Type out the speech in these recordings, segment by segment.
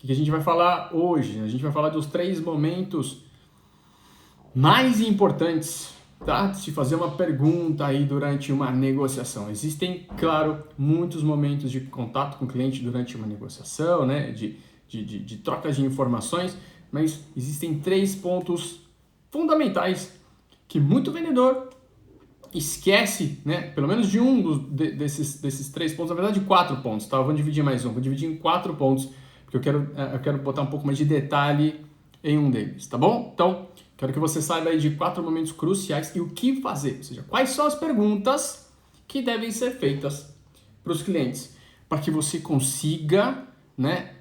que a gente vai falar hoje? A gente vai falar dos 3 momentos mais importantes, tá? De se fazer uma pergunta aí durante uma negociação. Existem, claro, muitos momentos de contato com o cliente durante uma negociação, né? De trocas de informações, mas existem 3 pontos fundamentais que muito vendedor esquece, né? Pelo menos de um desses 3 pontos, na verdade 4 pontos, tá? Eu vou dividir mais um, vou dividir em 4 pontos, porque eu quero botar um pouco mais de detalhe em um deles, tá bom? Então, quero que você saiba aí de 4 momentos cruciais e o que fazer, ou seja, quais são as perguntas que devem ser feitas para os clientes, para que você consiga, né,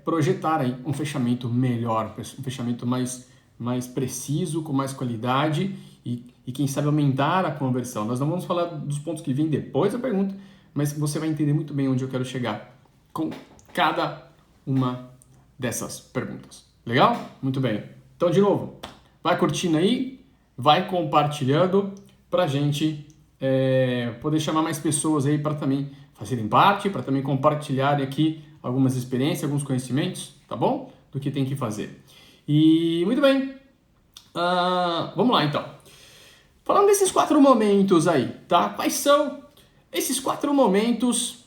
projetar aí um fechamento melhor, um fechamento mais preciso, com mais qualidade e quem sabe aumentar a conversão. Nós não vamos falar dos pontos que vêm depois da pergunta, mas você vai entender muito bem onde eu quero chegar com cada uma dessas perguntas. Legal? Muito bem. Então, de novo, vai curtindo aí, vai compartilhando para a gente poder chamar mais pessoas aí para também fazerem parte, para também compartilharem aqui algumas experiências, alguns conhecimentos, tá bom? Do que tem que fazer. E muito bem, vamos lá então. Falando desses 4 momentos aí, tá? Quais são esses 4 momentos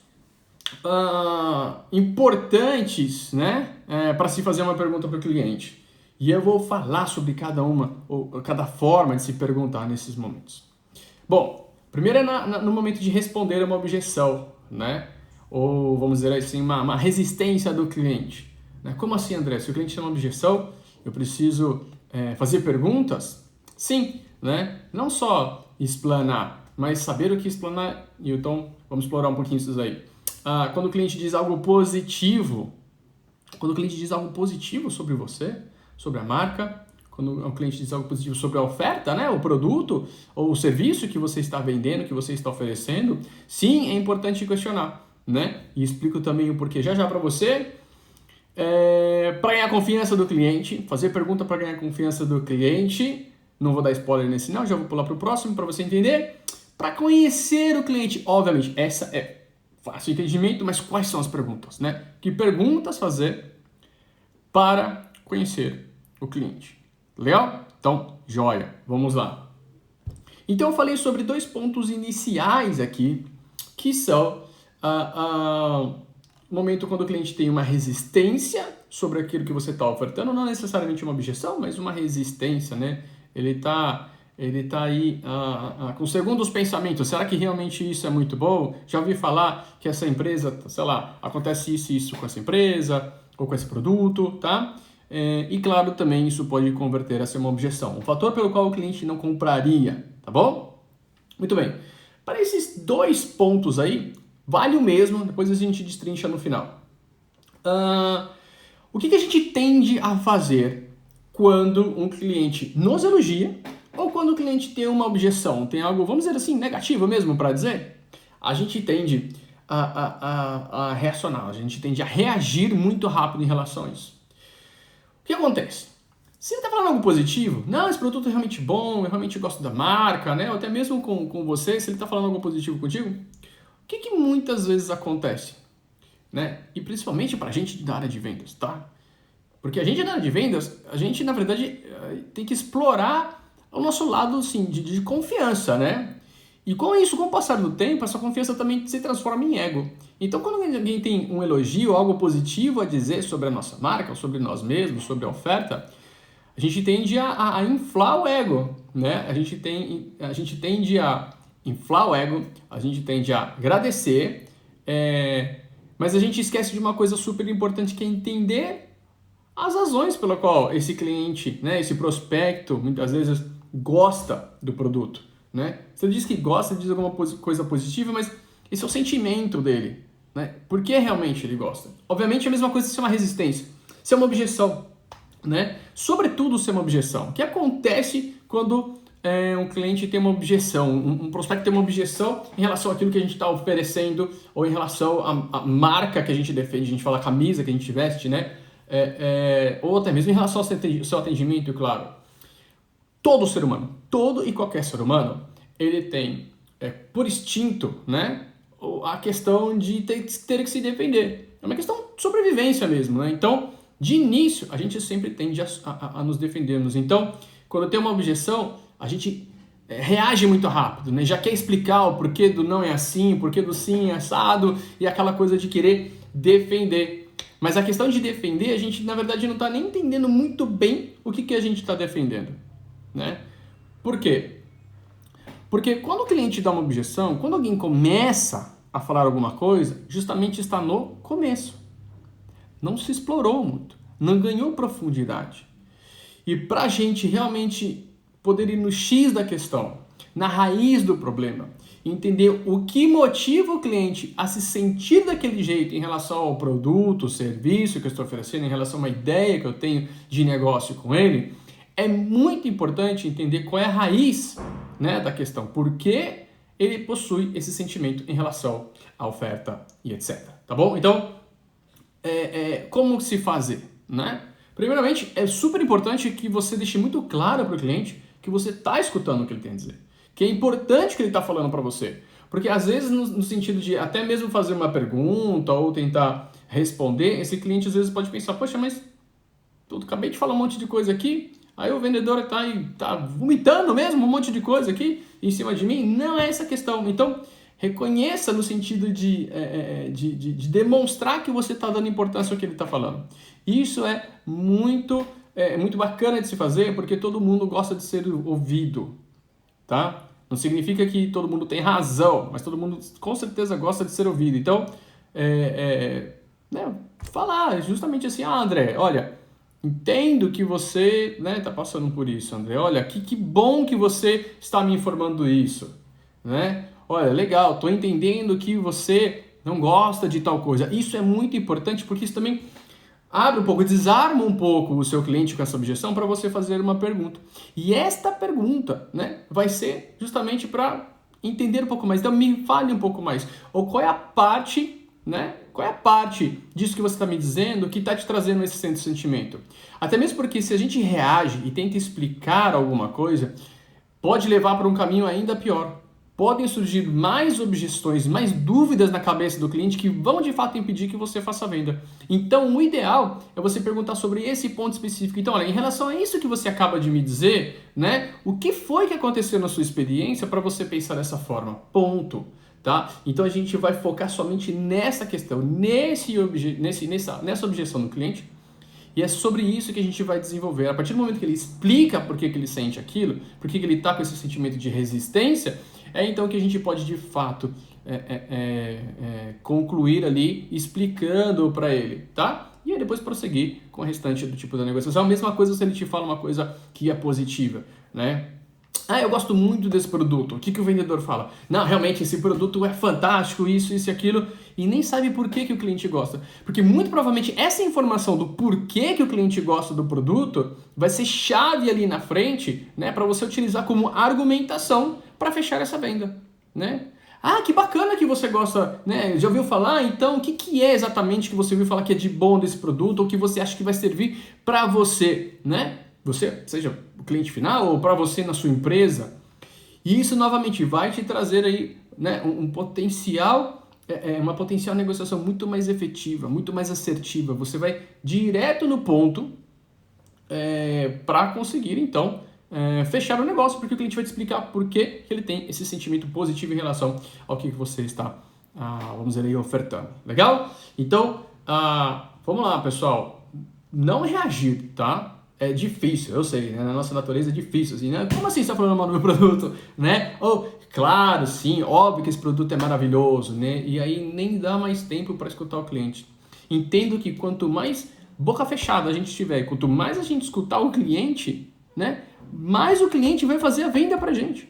importantes, né? Para se fazer uma pergunta para o cliente. E eu vou falar sobre cada uma, ou cada forma de se perguntar nesses momentos. Bom, primeiro é no momento de responder uma objeção, né? Ou vamos dizer assim, uma resistência do cliente. Né? Como assim, André? Se o cliente tem uma objeção, eu preciso fazer perguntas? Sim, né? Não só explanar, mas saber o que explanar. E então, vamos explorar um pouquinho isso aí. Quando o cliente diz algo positivo, sobre você, sobre a marca, quando o cliente diz algo positivo sobre a oferta, né, o produto ou o serviço que você está vendendo, que você está oferecendo, sim, é importante questionar, né? E explico também o porquê já para você. Para ganhar a confiança do cliente, fazer pergunta para ganhar a confiança do cliente. Não vou dar spoiler nesse não, já vou pular para o próximo para você entender. Para conhecer o cliente, obviamente, essa é fácil entendimento, mas quais são as perguntas, né? Que perguntas fazer para conhecer o cliente? Legal? Então, joia, vamos lá. Então eu falei sobre 2 pontos iniciais aqui, que são o momento quando o cliente tem uma resistência sobre aquilo que você está ofertando, não necessariamente uma objeção, mas uma resistência, né? Ele tá aí com segundos pensamentos. Será que realmente isso é muito bom? Já ouvi falar que essa empresa, sei lá, acontece isso e isso com essa empresa ou com esse produto, tá? E claro, também isso pode converter a ser uma objeção. Um fator pelo qual o cliente não compraria, tá bom? Muito bem. Para esses 2 pontos aí, vale o mesmo, depois a gente destrincha no final. O que a gente tende a fazer quando um cliente nos elogia ou quando o cliente tem uma objeção, tem algo, vamos dizer assim, negativo mesmo para dizer? A gente tende a reacionar, a gente tende a reagir muito rápido em relação a isso. O que acontece? Se ele está falando algo positivo, não, esse produto é realmente bom, eu realmente gosto da marca, né? Ou até mesmo com você, se ele está falando algo positivo contigo, o que muitas vezes acontece? Né? E principalmente para a gente da área de vendas, tá? Porque a gente da área de vendas, a gente na verdade tem que explorar o nosso lado assim, de confiança, né? E com isso, com o passar do tempo, essa confiança também se transforma em ego. Então, quando alguém tem um elogio, algo positivo a dizer sobre a nossa marca, sobre nós mesmos, sobre a oferta, a gente tende a inflar o ego, né? A gente tende a inflar o ego, a gente tende a agradecer, mas a gente esquece de uma coisa super importante que é entender as razões pela qual esse cliente, né, esse prospecto, muitas vezes gosta do produto, né? Você diz que gosta, diz alguma coisa positiva, mas esse é o sentimento dele, né? Por que realmente ele gosta? Obviamente é a mesma coisa se é uma resistência, se é uma objeção, né? Sobretudo se é uma objeção. O que acontece quando um cliente tem uma objeção, um prospecto tem uma objeção em relação àquilo que a gente está oferecendo ou em relação à marca que a gente defende, a gente fala a camisa que a gente veste, né? Ou até mesmo em relação ao seu atendimento, claro. Todo ser humano, todo e qualquer ser humano, ele tem, por instinto, né, a questão de ter que se defender. É uma questão sobrevivência mesmo, né? Então, de início, a gente sempre tende a nos defendermos. Então, quando tem uma objeção, a gente reage muito rápido, né? Já quer explicar o porquê do não é assim, o porquê do sim é assado, e aquela coisa de querer defender. Mas a questão de defender, a gente na verdade não está nem entendendo muito bem o que a gente está defendendo, né? Por quê? Porque quando o cliente dá uma objeção, quando alguém começa a falar alguma coisa, justamente está no começo. Não se explorou muito, não ganhou profundidade. E para a gente realmente poder ir no X da questão, na raiz do problema, entender o que motiva o cliente a se sentir daquele jeito em relação ao produto, serviço que eu estou oferecendo, em relação a uma ideia que eu tenho de negócio com ele, é muito importante entender qual é a raiz, né, da questão, por que ele possui esse sentimento em relação à oferta e etc. Tá bom? Então, como se fazer, né? Primeiramente, é super importante que você deixe muito claro para o cliente que você está escutando o que ele tem a dizer. Que é importante o que ele está falando para você. Porque às vezes, no sentido de até mesmo fazer uma pergunta ou tentar responder, esse cliente às vezes pode pensar, poxa, mas eu acabei de falar um monte de coisa aqui, aí o vendedor está vomitando mesmo um monte de coisa aqui em cima de mim. Não é essa a questão. Então, reconheça no sentido de demonstrar que você está dando importância ao que ele está falando. Isso é muito bacana de se fazer, porque todo mundo gosta de ser ouvido, tá? Não significa que todo mundo tem razão, mas todo mundo com certeza gosta de ser ouvido. Então, falar justamente assim, André, olha, entendo que você está passando por isso, André. Olha, que bom que você está me informando isso, né? Olha, legal, estou entendendo que você não gosta de tal coisa. Isso é muito importante porque isso também abre um pouco, desarma um pouco o seu cliente com essa objeção para você fazer uma pergunta. E esta pergunta, né, vai ser justamente para entender um pouco mais. Então, me fale um pouco mais. Ou qual é a parte, né? Qual é a parte disso que você está me dizendo que está te trazendo esse sentimento? Até mesmo porque se a gente reage e tenta explicar alguma coisa, pode levar para um caminho ainda pior. Podem surgir mais objeções, mais dúvidas na cabeça do cliente que vão de fato impedir que você faça a venda. Então, o ideal é você perguntar sobre esse ponto específico. Então, olha, em relação a isso que você acaba de me dizer, né? O que foi que aconteceu na sua experiência para você pensar dessa forma? Ponto. Tá? Então, a gente vai focar somente nessa questão, nessa objeção do cliente. E é sobre isso que a gente vai desenvolver. A partir do momento que ele explica por que ele sente aquilo, por que ele está com esse sentimento de resistência, é então que a gente pode de fato concluir ali explicando para ele, tá? E aí depois prosseguir com o restante do tipo da negociação. A mesma coisa se ele te fala uma coisa que é positiva, né? Ah, eu gosto muito desse produto. O que o vendedor fala? Não, realmente esse produto é fantástico, isso e aquilo, e nem sabe por que o cliente gosta. Porque muito provavelmente essa informação do porquê que o cliente gosta do produto vai ser chave ali na frente, né, para você utilizar como argumentação para fechar essa venda, né? Ah, que bacana que você gosta, né? Já ouviu falar? Então, o que é exatamente que você ouviu falar que é de bom desse produto ou que você acha que vai servir para você, né? Você, seja o cliente final ou para você na sua empresa. E isso, novamente, vai te trazer aí, né, um potencial, uma potencial negociação muito mais efetiva, muito mais assertiva. Você vai direto no ponto para conseguir, então, fechar o negócio, porque o cliente vai te explicar por que ele tem esse sentimento positivo em relação ao que você está, vamos dizer aí, ofertando. Legal? Então, vamos lá, pessoal. Não reagir, tá? É difícil, eu sei, né? Na nossa natureza é difícil, assim, né? Como assim você está falando mal do meu produto, né? Ou, claro, sim, óbvio que esse produto é maravilhoso, né? E aí nem dá mais tempo para escutar o cliente. Entendo que quanto mais boca fechada a gente tiver, quanto mais a gente escutar o cliente, né? Mais o cliente vai fazer a venda pra gente,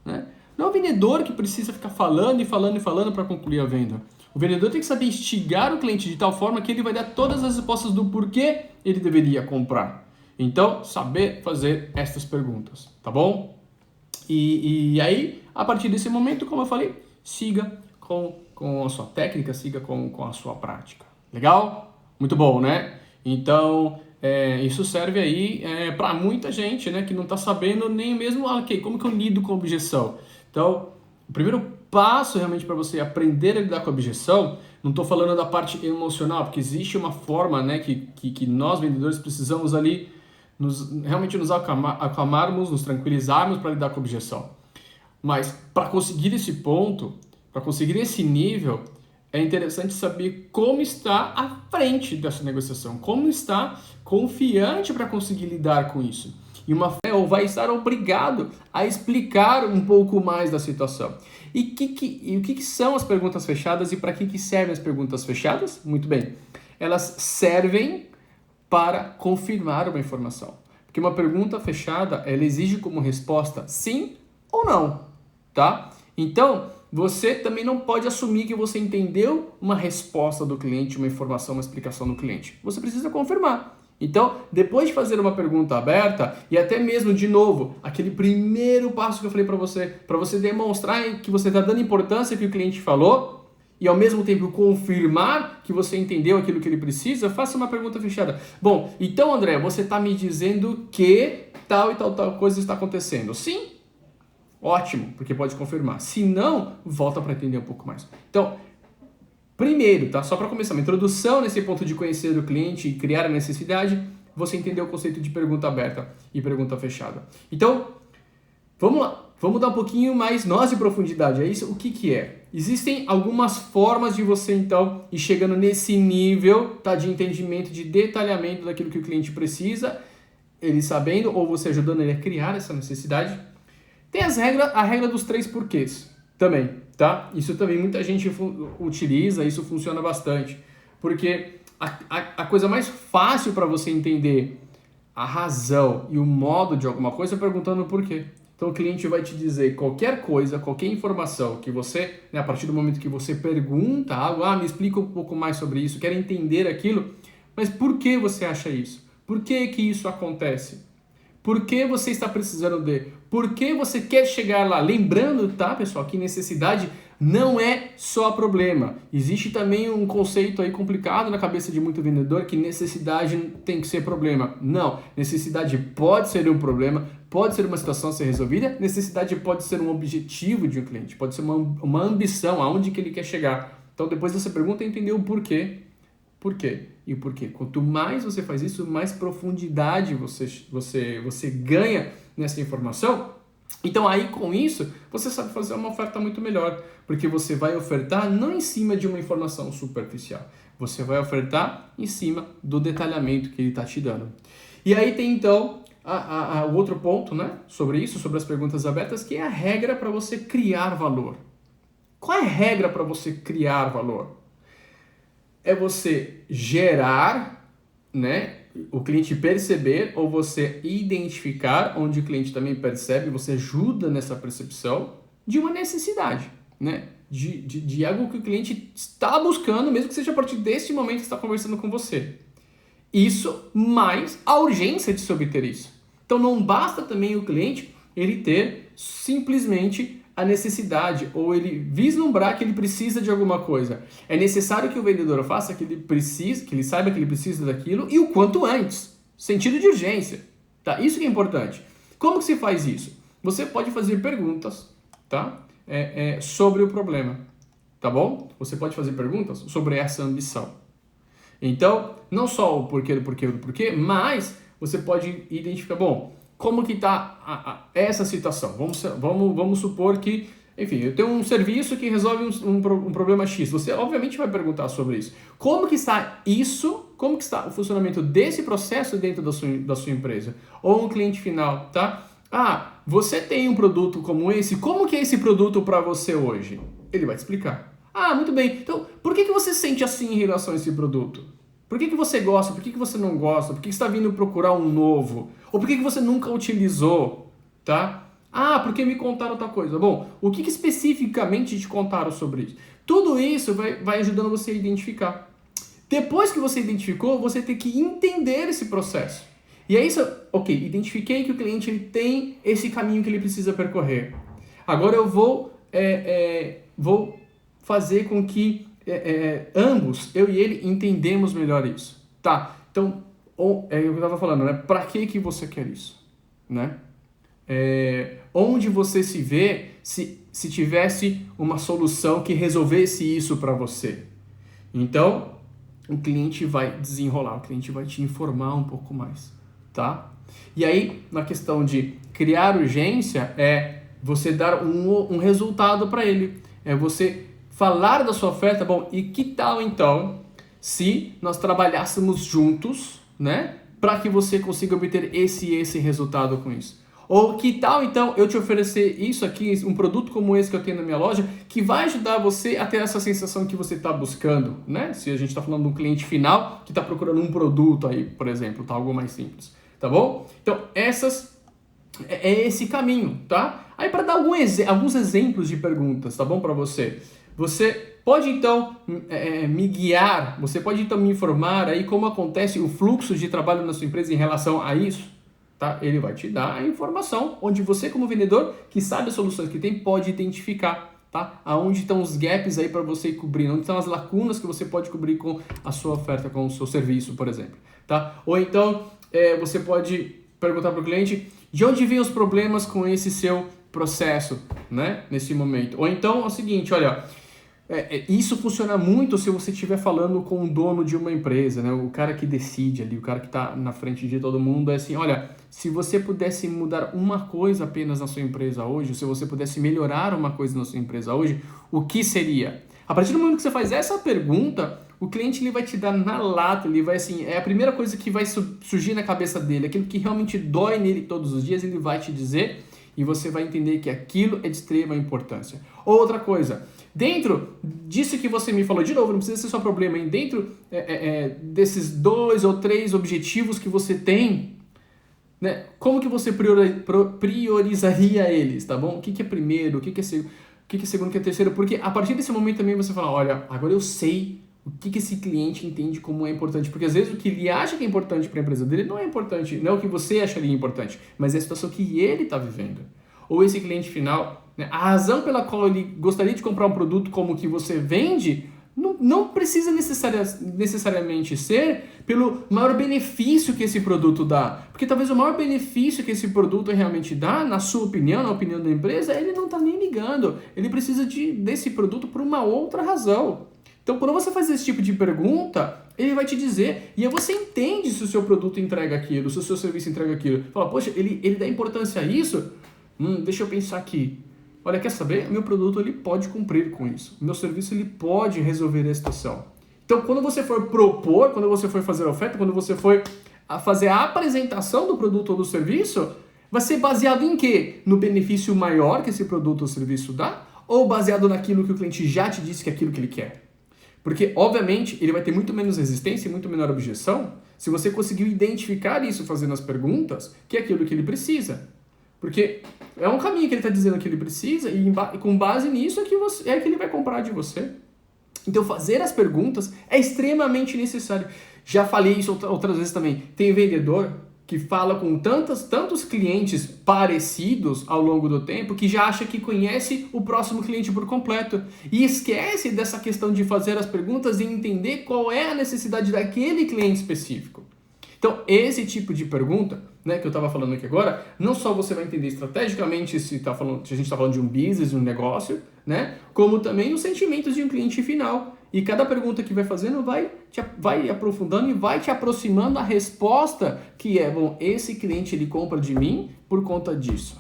né? Não é o vendedor que precisa ficar falando e falando e falando para concluir a venda. O vendedor tem que saber instigar o cliente de tal forma que ele vai dar todas as respostas do porquê ele deveria comprar. Então, saber fazer estas perguntas, tá bom? E aí, a partir desse momento, como eu falei, siga com a sua técnica, siga com a sua prática. Legal? Muito bom, né? Então, isso serve aí para muita gente, né, que não está sabendo nem mesmo, como que eu lido com objeção? Então, o primeiro passo realmente para você aprender a lidar com a objeção Não estou falando da parte emocional, porque existe uma forma, né, que nós vendedores precisamos ali realmente nos acalmarmos, nos tranquilizarmos para lidar com a objeção. Mas para conseguir esse ponto, para conseguir esse nível, é interessante saber como está à frente dessa negociação, como está confiante para conseguir lidar com isso. E ou vai estar obrigado a explicar um pouco mais da situação. E o que são as perguntas fechadas e para que servem as perguntas fechadas? Muito bem, elas servem para confirmar uma informação. Porque uma pergunta fechada, ela exige como resposta sim ou não, tá? Então, você também não pode assumir que você entendeu uma resposta do cliente, uma informação, uma explicação do cliente. Você precisa confirmar. Então, depois de fazer uma pergunta aberta, e até mesmo, de novo, aquele primeiro passo que eu falei para você demonstrar que você está dando importância ao que o cliente falou, e ao mesmo tempo confirmar que você entendeu aquilo que ele precisa, faça uma pergunta fechada. Bom, então, André, você está me dizendo que tal e tal coisa está acontecendo. Sim? Ótimo, porque pode confirmar. Se não, volta para entender um pouco mais. Então, primeiro, tá? Só para começar, uma introdução nesse ponto de conhecer o cliente e criar a necessidade, você entendeu o conceito de pergunta aberta e pergunta fechada. Então, vamos lá. Vamos dar um pouquinho mais nós de profundidade. É isso? O que é? Existem algumas formas de você, então, ir chegando nesse nível, tá, de entendimento, de detalhamento daquilo que o cliente precisa, ele sabendo, ou você ajudando ele a criar essa necessidade. Tem a regra dos 3 porquês também, tá? Isso também muita gente utiliza, isso funciona bastante. Porque a coisa mais fácil para você entender a razão e o modo de alguma coisa é perguntando o porquê. Então o cliente vai te dizer qualquer coisa, qualquer informação que você, né, a partir do momento que você pergunta algo, me explica um pouco mais sobre isso, quero entender aquilo, mas por que você acha isso? Por que isso acontece? Por que você está precisando de? Por que você quer chegar lá? Lembrando, tá, pessoal, que necessidade não é só problema. Existe também um conceito aí complicado na cabeça de muito vendedor que necessidade tem que ser problema. Não, necessidade pode ser um problema, pode ser uma situação a ser resolvida, necessidade pode ser um objetivo de um cliente, pode ser uma ambição, aonde que ele quer chegar. Então, depois dessa pergunta, entender o porquê. Por quê? E por quê? Quanto mais você faz isso, mais profundidade você ganha nessa informação. Então aí com isso, você sabe fazer uma oferta muito melhor, porque você vai ofertar não em cima de uma informação superficial, você vai ofertar em cima do detalhamento que ele está te dando. E aí tem então o outro ponto, né, sobre isso, sobre as perguntas abertas, que é a regra para você criar valor. Qual é a regra para você criar valor? É você gerar, né, o cliente perceber ou você identificar, onde o cliente também percebe, você ajuda nessa percepção de uma necessidade, né, de algo que o cliente está buscando, mesmo que seja a partir desse momento que está conversando com você. Isso mais a urgência de se obter isso. Então não basta também o cliente ele ter simplesmente a necessidade ou ele vislumbrar que ele precisa de alguma coisa. É necessário que o vendedor faça que ele saiba que ele precisa daquilo e o quanto antes. Sentido de urgência. Tá? Isso que é importante. Como que se faz isso? Você pode fazer perguntas, tá? Sobre o problema. Tá bom? Você pode fazer perguntas sobre essa ambição. Então, não só o porquê do porquê do porquê, mas você pode identificar, bom, como que está essa situação? Vamos supor que, enfim, eu tenho um serviço que resolve um problema X. Você, obviamente, vai perguntar sobre isso. Como que está isso? Como que está o funcionamento desse processo dentro da sua empresa? Ou um cliente final, tá? Você tem um produto como esse. Como que é esse produto para você hoje? Ele vai te explicar. Muito bem. Então, por que você sente assim em relação a esse produto? Por que você gosta? Por que você não gosta? Por que você está vindo procurar um novo? Ou por que você nunca utilizou? Tá? Porque me contaram outra coisa. Bom, o que especificamente te contaram sobre isso? Tudo isso vai ajudando você a identificar. Depois que você identificou, você tem que entender esse processo. E é isso, ok, identifiquei que o cliente ele tem esse caminho que ele precisa percorrer. Agora eu vou fazer com que ambos, eu e ele, entendemos melhor isso. Tá, então, é o que eu estava falando, né? Para que você quer isso? Né? Onde você se vê se tivesse uma solução que resolvesse isso para você? Então, o cliente vai desenrolar, o cliente vai te informar um pouco mais, tá? E aí, na questão de criar urgência, é você dar um resultado para ele, é você falar da sua oferta. Bom, e que tal então se nós trabalhássemos juntos, né, para que você consiga obter esse resultado com isso? Ou que tal então eu te oferecer isso aqui, um produto como esse que eu tenho na minha loja, que vai ajudar você a ter essa sensação que você está buscando, né? Se a gente está falando de um cliente final que está procurando um produto aí, por exemplo, tá? Algo mais simples, tá bom? Então, é esse caminho, tá? Aí para dar alguns exemplos de perguntas, tá bom, para você? Você pode então me guiar, você pode então me informar aí como acontece o fluxo de trabalho na sua empresa em relação a isso? Tá? Ele vai te dar a informação onde você, como vendedor, que sabe as soluções que tem, pode identificar, tá? Aonde estão os gaps aí para você cobrir, onde estão as lacunas que você pode cobrir com a sua oferta, com o seu serviço, por exemplo, tá? Ou então você pode perguntar para o cliente de onde vêm os problemas com esse seu processo, né? Nesse momento. Ou então é o seguinte, olha, isso funciona muito se você estiver falando com o dono de uma empresa, né? O cara que decide ali, o cara que está na frente de todo mundo, é assim, olha, se você pudesse mudar uma coisa apenas na sua empresa hoje, se você pudesse melhorar uma coisa na sua empresa hoje, o que seria? A partir do momento que você faz essa pergunta, o cliente ele vai te dar na lata, ele vai assim, é a primeira coisa que vai surgir na cabeça dele, aquilo que realmente dói nele todos os dias, ele vai te dizer e você vai entender que aquilo é de extrema importância. Outra coisa, dentro disso que você me falou, de novo, não precisa ser só problema, hein? Dentro desses 2 ou 3 objetivos que você tem, né? Como que você priorizaria eles, tá bom? O que é primeiro, o que é segundo, o que é terceiro? Porque a partir desse momento também você fala, olha, agora eu sei o que esse cliente entende como é importante. Porque às vezes o que ele acha que é importante para a empresa dele não é importante, não é o que você acharia importante, mas é a situação que ele está vivendo. Ou esse cliente final, né, a razão pela qual ele gostaria de comprar um produto como o que você vende, não precisa necessariamente ser pelo maior benefício que esse produto dá. Porque talvez o maior benefício que esse produto realmente dá, na sua opinião, na opinião da empresa, ele não está nem ligando. Ele precisa desse produto por uma outra razão. Então, quando você faz esse tipo de pergunta, ele vai te dizer, e aí você entende se o seu produto entrega aquilo, se o seu serviço entrega aquilo. Fala, poxa, ele dá importância a isso? Deixa eu pensar aqui. Olha, quer saber? Meu produto ele pode cumprir com isso. Meu serviço ele pode resolver a situação. Então, quando você for propor, quando você for fazer a oferta, quando você for fazer a apresentação do produto ou do serviço, vai ser baseado em quê? No benefício maior que esse produto ou serviço dá? Ou baseado naquilo que o cliente já te disse que é aquilo que ele quer? Porque, obviamente, ele vai ter muito menos resistência e muito menor objeção se você conseguiu identificar isso fazendo as perguntas, que é aquilo que ele precisa. Porque é um caminho que ele está dizendo que ele precisa e com base nisso é que ele vai comprar de você. Então, fazer as perguntas é extremamente necessário. Já falei isso outras vezes também. Tem vendedor que fala com tantos clientes parecidos ao longo do tempo que já acha que conhece o próximo cliente por completo e esquece dessa questão de fazer as perguntas e entender qual é a necessidade daquele cliente específico. Então, esse tipo de pergunta, né, que eu estava falando aqui agora, não só você vai entender estrategicamente se a gente está falando de um business, de um negócio, né, como também os sentimentos de um cliente final. E cada pergunta que vai fazendo vai aprofundando e vai te aproximando a resposta que é, bom, esse cliente ele compra de mim por conta disso.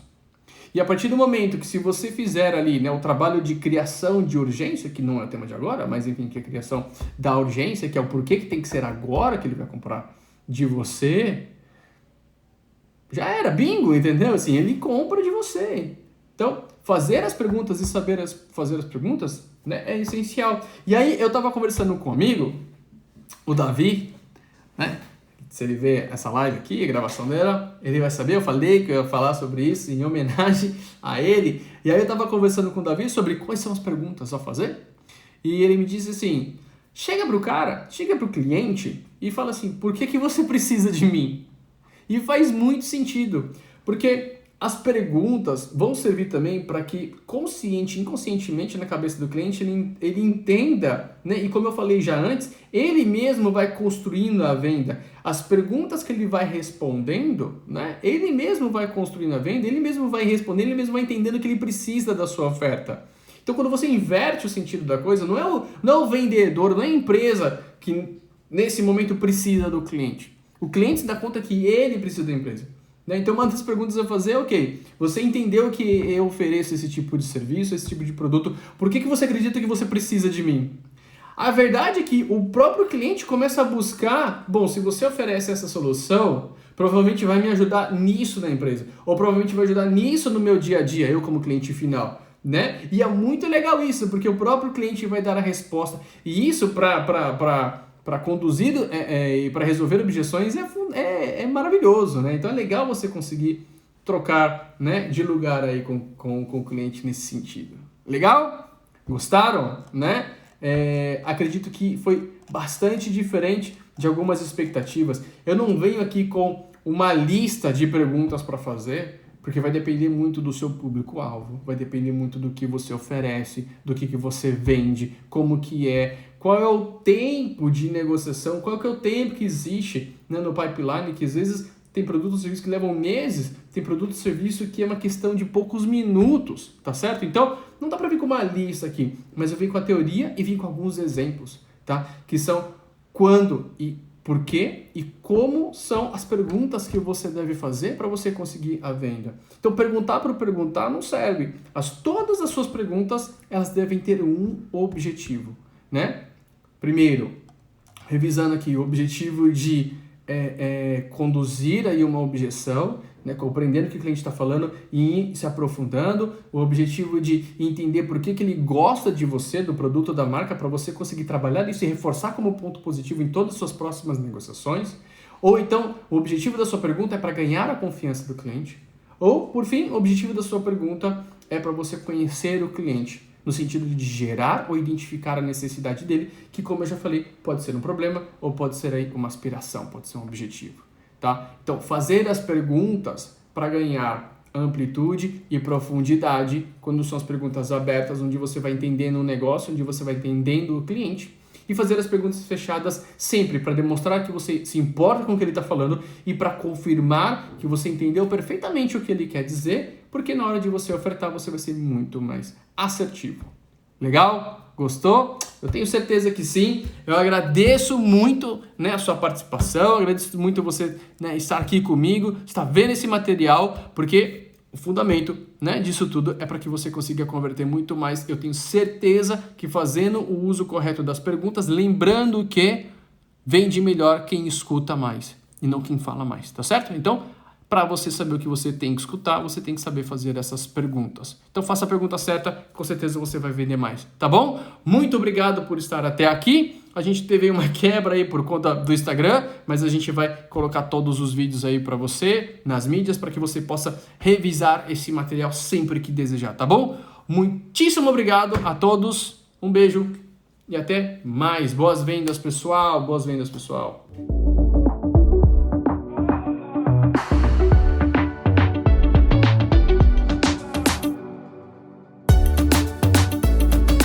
E a partir do momento que se você fizer ali, né, o trabalho de criação de urgência, que não é o tema de agora, mas enfim, que é a criação da urgência, que é o porquê que tem que ser agora que ele vai comprar de você, já era, bingo, entendeu? Assim, ele compra de você. Então, fazer as perguntas e saber fazer as perguntas, né, é essencial. E aí, eu estava conversando com um amigo, o Davi, né? Se ele ver essa live aqui, a gravação dela, ele vai saber, eu falei que eu ia falar sobre isso em homenagem a ele. E aí eu estava conversando com o Davi sobre quais são as perguntas a fazer. E ele me disse assim, chega pro cliente e fala assim, por que você precisa de mim? E faz muito sentido, porque as perguntas vão servir também para que inconscientemente na cabeça do cliente ele entenda, né? E como eu falei já antes, ele mesmo vai construindo a venda. As perguntas que ele vai respondendo, né? Ele mesmo vai construindo a venda, ele mesmo vai respondendo, ele mesmo vai entendendo que ele precisa da sua oferta. Então, quando você inverte o sentido da coisa, não é o vendedor, não é a empresa que nesse momento precisa do cliente. O cliente se dá conta que ele precisa da empresa. Né? Então, uma das perguntas a fazer é, ok, você entendeu que eu ofereço esse tipo de serviço, esse tipo de produto, por que você acredita que você precisa de mim? A verdade é que o próprio cliente começa a buscar, bom, se você oferece essa solução, provavelmente vai me ajudar nisso na empresa, ou provavelmente vai ajudar nisso no meu dia a dia, eu como cliente final, né? E é muito legal isso, porque o próprio cliente vai dar a resposta, e isso para conduzir e para resolver objeções é maravilhoso, né? Então é legal você conseguir trocar, né, de lugar aí com o cliente nesse sentido. Legal? Gostaram? Né? Acredito que foi bastante diferente de algumas expectativas. Eu não venho aqui com uma lista de perguntas para fazer, porque vai depender muito do seu público-alvo, vai depender muito do que você oferece, do que você vende, como que é, qual é o tempo de negociação, qual que é o tempo que existe, né, no pipeline, que às vezes tem produtos e serviços que levam meses, tem produto e serviço que é uma questão de poucos minutos, tá certo? Então, não dá para vir com uma lista aqui, mas eu vim com a teoria e vim com alguns exemplos, tá? Que são quando e por quê e como são as perguntas que você deve fazer para você conseguir a venda. Então, perguntar por perguntar não serve. Todas as suas perguntas, elas devem ter um objetivo, né? Primeiro, revisando aqui, o objetivo de conduzir aí uma objeção, né, compreendendo o que o cliente está falando e ir se aprofundando, o objetivo de entender por que ele gosta de você, do produto, da marca, para você conseguir trabalhar isso e reforçar como ponto positivo em todas as suas próximas negociações. Ou então, o objetivo da sua pergunta é para ganhar a confiança do cliente. Ou, por fim, o objetivo da sua pergunta é para você conhecer o cliente, no sentido de gerar ou identificar a necessidade dele, que, como eu já falei, pode ser um problema ou pode ser aí uma aspiração, pode ser um objetivo, tá? Então, fazer as perguntas para ganhar amplitude e profundidade, quando são as perguntas abertas, onde você vai entendendo o negócio, onde você vai entendendo o cliente, e fazer as perguntas fechadas sempre para demonstrar que você se importa com o que ele está falando e para confirmar que você entendeu perfeitamente o que ele quer dizer, porque na hora de você ofertar você vai ser muito mais assertivo. Legal? Gostou? Eu tenho certeza que sim. Eu agradeço muito, né, a sua participação, agradeço muito você, né, estar aqui comigo, estar vendo esse material, porque o fundamento, né, disso tudo é para que você consiga converter muito mais. Eu tenho certeza que fazendo o uso correto das perguntas, lembrando que vende melhor quem escuta mais e não quem fala mais, tá certo? Então, para você saber o que você tem que escutar, você tem que saber fazer essas perguntas. Então, faça a pergunta certa, com certeza você vai vender mais, tá bom? Muito obrigado por estar até aqui. A gente teve uma quebra aí por conta do Instagram, mas a gente vai colocar todos os vídeos aí para você nas mídias para que você possa revisar esse material sempre que desejar, tá bom? Muitíssimo obrigado a todos. Um beijo e até mais. Boas vendas, pessoal. Boas vendas, pessoal.